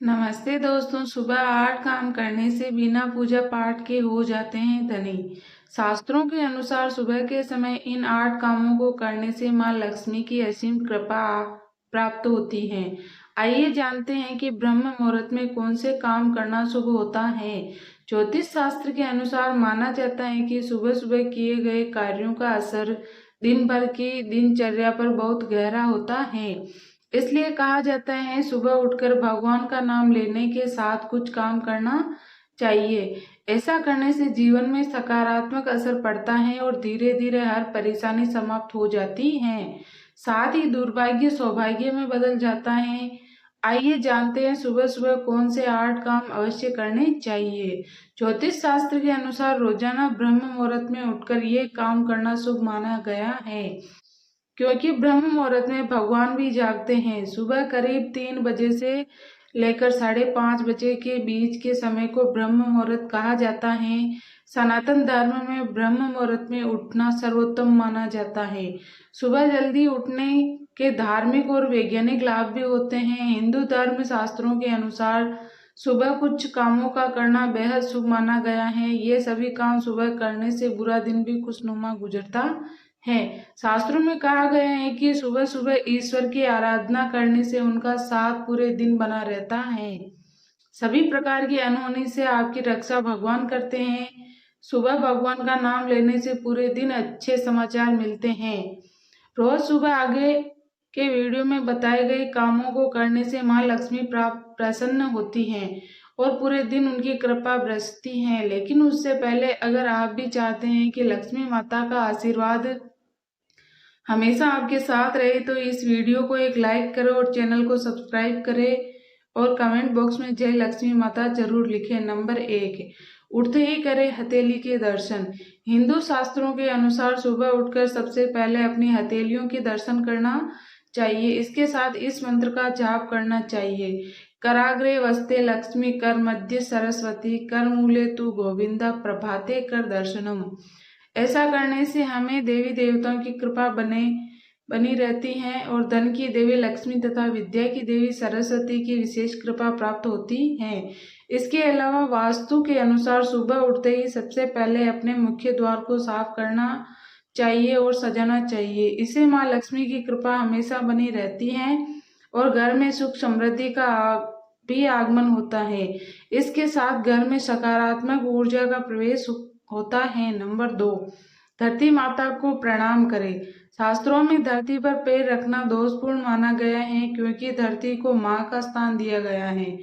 नमस्ते दोस्तों। सुबह 8 काम करने से बिना पूजा पाठ के हो जाते हैं धनी। शास्त्रों के अनुसार सुबह के समय इन 8 कामों को करने से मां लक्ष्मी की असीम कृपा प्राप्त होती है। आइए जानते हैं कि ब्रह्म मुहूर्त में कौन से काम करना शुभ होता है। ज्योतिष शास्त्र के अनुसार माना जाता है कि सुबह सुबह किए गए कार्यों का असर दिन भर की दिनचर्या पर बहुत गहरा होता है। इसलिए कहा जाता है सुबह उठकर भगवान का नाम लेने के साथ कुछ काम करना चाहिए। ऐसा करने से जीवन में सकारात्मक असर पड़ता है और धीरे धीरे हर परेशानी समाप्त हो जाती है। साथ ही दुर्भाग्य सौभाग्य में बदल जाता है। आइए जानते हैं सुबह सुबह कौन से 8 काम अवश्य करने चाहिए। ज्योतिष शास्त्र के अनुसार रोजाना ब्रह्म मुहूर्त में उठकर ये काम करना शुभ माना गया है, क्योंकि ब्रह्म मुहूर्त में भगवान भी जागते हैं। सुबह करीब 3 बजे से लेकर 5:30 बजे के बीच के समय को ब्रह्म मुहूर्त कहा जाता है। सनातन धर्म में ब्रह्म मुहूर्त में उठना सर्वोत्तम माना जाता है। सुबह जल्दी उठने के धार्मिक और वैज्ञानिक लाभ भी होते हैं। हिंदू धर्म शास्त्रों के अनुसार सुबह कुछ कामों का करना बेहद शुभ माना गया है। ये सभी काम सुबह करने से बुरा दिन भी खुशनुमा गुजरता है। शास्त्रों में कहा गया है कि सुबह सुबह ईश्वर की आराधना करने से उनका साथ पूरे दिन बना रहता है। सभी प्रकार की अनहोनी से आपकी रक्षा भगवान करते हैं। सुबह भगवान का नाम लेने से पूरे दिन अच्छे समाचार मिलते हैं। रोज सुबह आगे के वीडियो में बताए गए कामों को करने से मां लक्ष्मी प्रसन्न होती हैं और पूरे दिन उनकी कृपा बरसती है। लेकिन उससे पहले अगर आप भी चाहते हैं कि लक्ष्मी माता का आशीर्वाद हमेशा आपके साथ रहे तो इस वीडियो को एक लाइक करें और चैनल को सब्सक्राइब करें और कमेंट बॉक्स में जय लक्ष्मी माता जरूर लिखें। नंबर 1, उठते ही करें हथेली के दर्शन। हिंदू शास्त्रों के अनुसार सुबह उठकर सबसे पहले अपनी हथेलियों के दर्शन करना चाहिए। इसके साथ इस मंत्र का जाप करना चाहिए। कराग्रे वस्ते लक्ष्मी, कर मध्य सरस्वती, कर मूले तु गोविंदा, प्रभाते कर दर्शनम। ऐसा करने से हमें देवी देवताओं की कृपा बनी रहती है और धन की देवी लक्ष्मी तथा विद्या की देवी सरस्वती की विशेष कृपा प्राप्त होती है। इसके अलावा वास्तु के अनुसार सुबह उठते ही सबसे पहले अपने मुख्य द्वार को साफ करना चाहिए और सजाना चाहिए। इससे मां लक्ष्मी की कृपा हमेशा बनी रहती है और घर में सुख समृद्धि का भी आगमन होता है। इसके साथ घर में सकारात्मक ऊर्जा का प्रवेश होता है। नंबर 2, धरती माता को प्रणाम करें। शास्त्रों में धरती पर पैर रखना दोषपूर्ण माना गया है, क्योंकि धरती को मां का स्थान दिया गया है।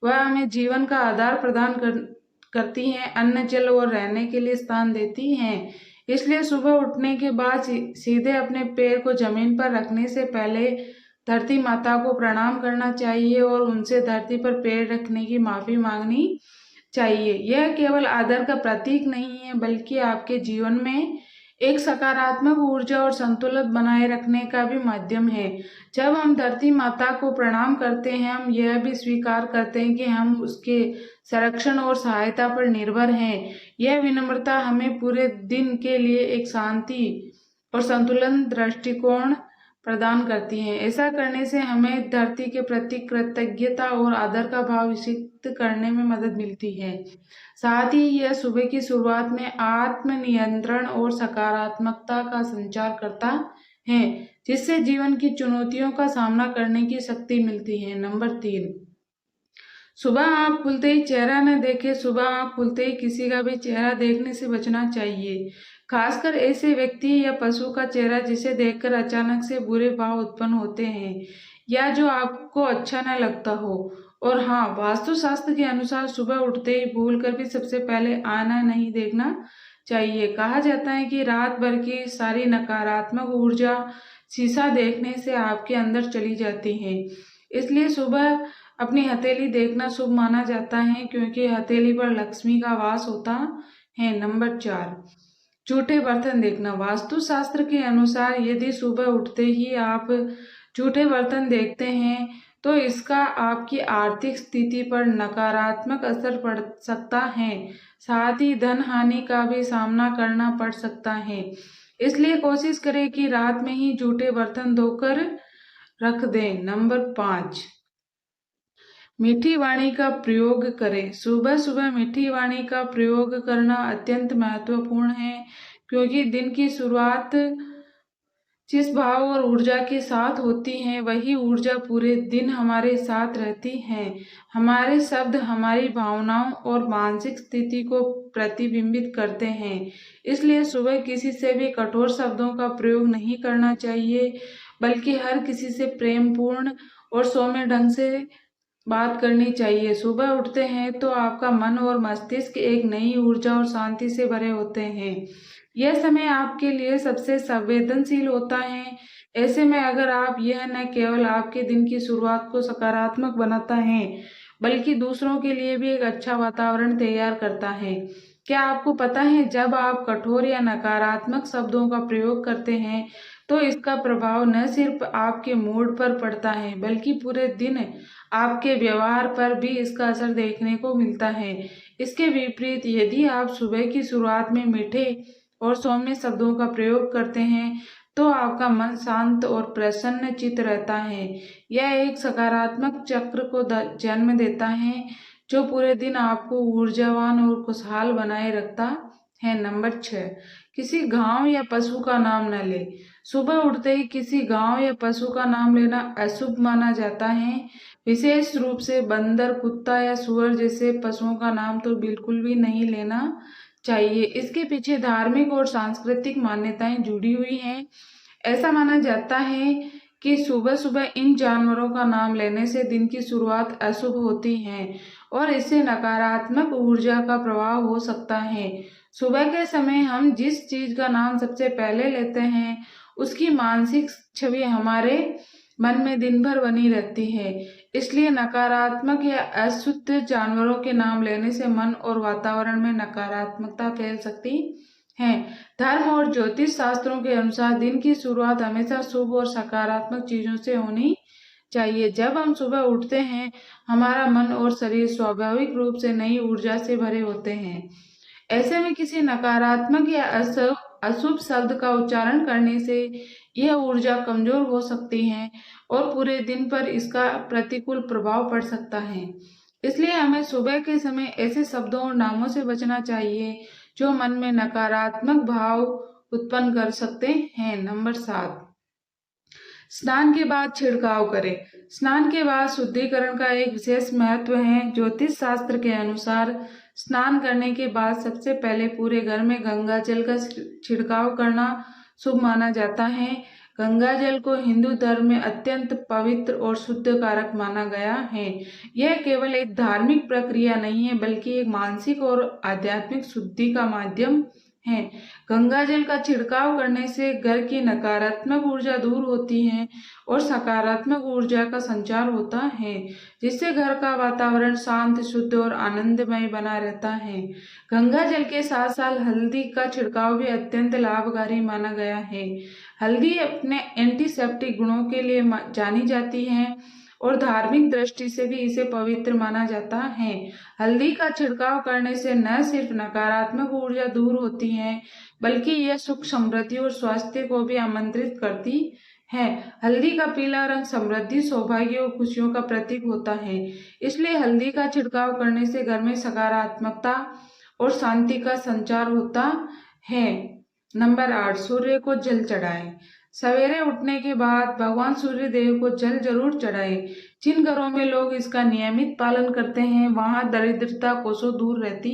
वह हमें जीवन का आधार प्रदान करती है, अन्न जल और रहने के लिए स्थान देती है। इसलिए सुबह उठने के बाद सीधे अपने पैर को जमीन पर रखने से पहले धरती माता को प्रणाम करना चाहिए और उनसे धरती पर पैर रखने की माफी मांगनी चाहिए। यह केवल आदर का प्रतीक नहीं है, बल्कि आपके जीवन में एक सकारात्मक ऊर्जा और संतुलन बनाए रखने का भी माध्यम है। जब हम धरती माता को प्रणाम करते हैं, हम यह भी स्वीकार करते हैं कि हम उसके संरक्षण और सहायता पर निर्भर हैं। यह विनम्रता हमें पूरे दिन के लिए एक शांति और संतुलन दृष्टिकोण प्रदान करती है। ऐसा करने से हमें धरती के प्रति कृतज्ञता और आदर का भाव विकसित करने में मदद मिलती है। साथ ही यह सुबह की शुरुआत में आत्मनियंत्रण और सकारात्मकता का संचार करता है, जिससे जीवन की चुनौतियों का सामना करने की शक्ति मिलती है। नंबर 3, सुबह आंख खुलते ही चेहरा न देखें। सुबह आंख खुलते ही किसी का भी चेहरा देखने से बचना चाहिए, खासकर ऐसे व्यक्ति या पशु का चेहरा जिसे देखकर अचानक से बुरे भाव उत्पन्न होते हैं या जो आपको अच्छा न लगता हो। और हाँ, वास्तुशास्त्र के अनुसार सुबह उठते ही भूलकर भी सबसे पहले आईना नहीं देखना चाहिए। कहा जाता है कि रात भर की सारी नकारात्मक ऊर्जा शीशा देखने से आपके अंदर चली जाती है। इसलिए सुबह अपनी हथेली देखना शुभ माना जाता है, क्योंकि हथेली पर लक्ष्मी का वास होता है। नंबर 4, जूठे बर्तन देखना। वास्तुशास्त्र के अनुसार यदि सुबह उठते ही आप जूठे बर्तन देखते हैं तो इसका आपकी आर्थिक स्थिति पर नकारात्मक असर पड़ सकता है। साथ ही धन हानि का भी सामना करना पड़ सकता है। इसलिए कोशिश करें कि रात में ही जूठे बर्तन धोकर रख दें। नंबर 5, मीठी वाणी का प्रयोग करें। सुबह सुबह मीठी वाणी का प्रयोग करना अत्यंत महत्वपूर्ण है, क्योंकि दिन की शुरुआत जिस भाव और ऊर्जा के साथ होती है, वही ऊर्जा पूरे दिन हमारे साथ रहती है। हमारे शब्द हमारी भावनाओं और मानसिक स्थिति को प्रतिबिंबित करते हैं। इसलिए सुबह किसी से भी कठोर शब्दों का प्रयोग नहीं करना चाहिए, बल्कि हर किसी से प्रेमपूर्ण और सौम्य ढंग से बात करनी चाहिए। सुबह उठते हैं तो आपका मन और मस्तिष्क एक नई ऊर्जा और शांति से भरे होते हैं। यह समय आपके लिए सबसे संवेदनशील होता है। ऐसे में अगर आप यह न केवल आपके दिन की शुरुआत को सकारात्मक बनाता है, बल्कि दूसरों के लिए भी एक अच्छा वातावरण तैयार करता है। क्या आपको पता है, जब आप कठोर या नकारात्मक शब्दों का प्रयोग करते हैं, तो इसका प्रभाव न सिर्फ आपके मूड पर पड़ता है, बल्कि पूरे दिन आपके व्यवहार पर भी इसका असर देखने को मिलता है। इसके विपरीत, यदि आप सुबह की शुरुआत में मीठे और सौम्य शब्दों का प्रयोग करते हैं, तो आपका मन शांत और प्रसन्न चित्त रहता है। यह एक सकारात्मक चक्र को जन्म देता है, जो पूरे दिन आपको ऊर्जावान और खुशहाल बनाए रखता है। नंबर 6, किसी गांव या पशु का नाम न ले। सुबह उठते ही किसी गांव या पशु का नाम लेना अशुभ माना जाता है। विशेष रूप से बंदर, कुत्ता या सुअर जैसे पशुओं का नाम तो बिल्कुल भी नहीं लेना चाहिए। इसके पीछे धार्मिक और सांस्कृतिक मान्यताएं जुड़ी हुई हैं। ऐसा माना जाता है कि सुबह सुबह इन जानवरों का नाम लेने से दिन की शुरुआत अशुभ होती है और इससे नकारात्मक ऊर्जा का प्रभाव हो सकता है। सुबह के समय हम जिस चीज का नाम सबसे पहले लेते हैं, उसकी मानसिक छवि हमारे मन में दिन भर बनी रहती है। इसलिए नकारात्मक या अशुद्ध जानवरों के नाम लेने से मन और वातावरण में नकारात्मकता फैल सकती है। धर्म और ज्योतिष शास्त्रों के अनुसार दिन की शुरुआत हमेशा शुभ और सकारात्मक चीजों से होनी चाहिए। जब हम सुबह उठते हैं, हमारा मन और शरीर स्वाभाविक रूप से नई ऊर्जा से भरे होते हैं। ऐसे में किसी नकारात्मक या अशुभ शब्द का उच्चारण करने से यह ऊर्जा कमजोर हो सकती है और पूरे दिन पर इसका प्रतिकूल प्रभाव पड़ सकता है। इसलिए हमें सुबह के समय ऐसे शब्दों और नामों से बचना चाहिए जो मन में नकारात्मक भाव उत्पन्न कर सकते हैं। नंबर 7, स्नान के बाद छिड़काव करें। स्नान के बाद शुद्धिकरण का एक विशेष महत्व है। ज्योतिष शास्त्र के अनुसार स्नान करने के बाद सबसे पहले पूरे घर में गंगा जल का छिड़काव करना शुभ माना जाता है। गंगा जल को हिंदू धर्म में अत्यंत पवित्र और शुद्ध कारक माना गया है। यह केवल एक धार्मिक प्रक्रिया नहीं है, बल्कि एक मानसिक और आध्यात्मिक शुद्धि का माध्यम है। गंगा जल का छिड़काव करने से घर की नकारात्मक ऊर्जा दूर होती है और सकारात्मक ऊर्जा का संचार होता है, जिससे घर का वातावरण शांत, शुद्ध और आनंदमय बना रहता है। गंगा जल के साथ साथ हल्दी का छिड़काव भी अत्यंत लाभकारी माना गया है। हल्दी अपने एंटीसेप्टिक गुणों के लिए जानी जाती है और धार्मिक दृष्टि से भी इसे पवित्र माना जाता है। हल्दी का छिड़काव करने से न सिर्फ नकारात्मक ऊर्जा दूर होती है, बल्कि यह सुख, समृद्धि और स्वास्थ्य को भी आमंत्रित करती है। हल्दी का पीला रंग समृद्धि, सौभाग्य और खुशियों का प्रतीक होता है। इसलिए हल्दी का छिड़काव करने से घर में सकारात्मकता और शांति का संचार होता है। नंबर 8, सूर्य को जल चढ़ाएं। सवेरे उठने के बाद भगवान सूर्य देव को जल जरूर चढ़ाएं। जिन घरों में लोग इसका नियमित पालन करते हैं, वहां दरिद्रता कोसों दूर रहती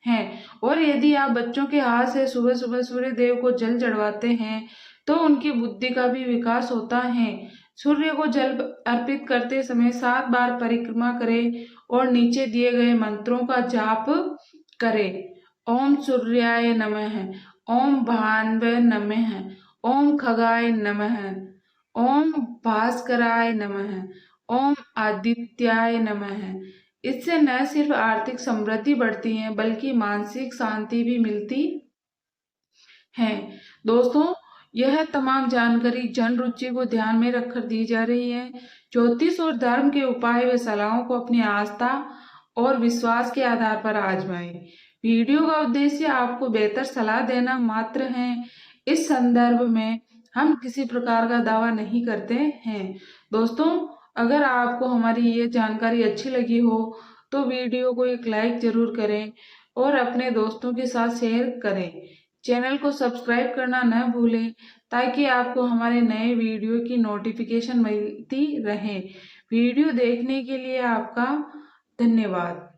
है। और यदि आप बच्चों के हाथ से सुबह सुबह सूर्य देव को जल चढ़वाते हैं, तो उनकी बुद्धि का भी विकास होता है। सूर्य को जल अर्पित करते समय 7 बार परिक्रमा करें और नीचे दिए गए मंत्रों का जाप करें। ओम सूर्याय नमः, ओम भान्वे नमः, ओम खगाय नमः, ओम भास्कराय नमः, ओम आदित्याय नमः। इससे न सिर्फ आर्थिक समृद्धि बढ़ती है, बल्कि मानसिक शांति भी मिलती है। दोस्तों, यह तमाम जानकारी जन रुचि को ध्यान में रखकर दी जा रही है। ज्योतिष और धर्म के उपाय व सलाहों को अपनी आस्था और विश्वास के आधार पर आजमाएं। वीडियो का उद्देश्य आपको बेहतर सलाह देना मात्र है। इस संदर्भ में हम किसी प्रकार का दावा नहीं करते हैं। दोस्तों, अगर आपको हमारी ये जानकारी अच्छी लगी हो तो वीडियो को एक लाइक जरूर करें और अपने दोस्तों के साथ शेयर करें। चैनल को सब्सक्राइब करना न भूलें ताकि आपको हमारे नए वीडियो की नोटिफिकेशन मिलती रहे। वीडियो देखने के लिए आपका धन्यवाद।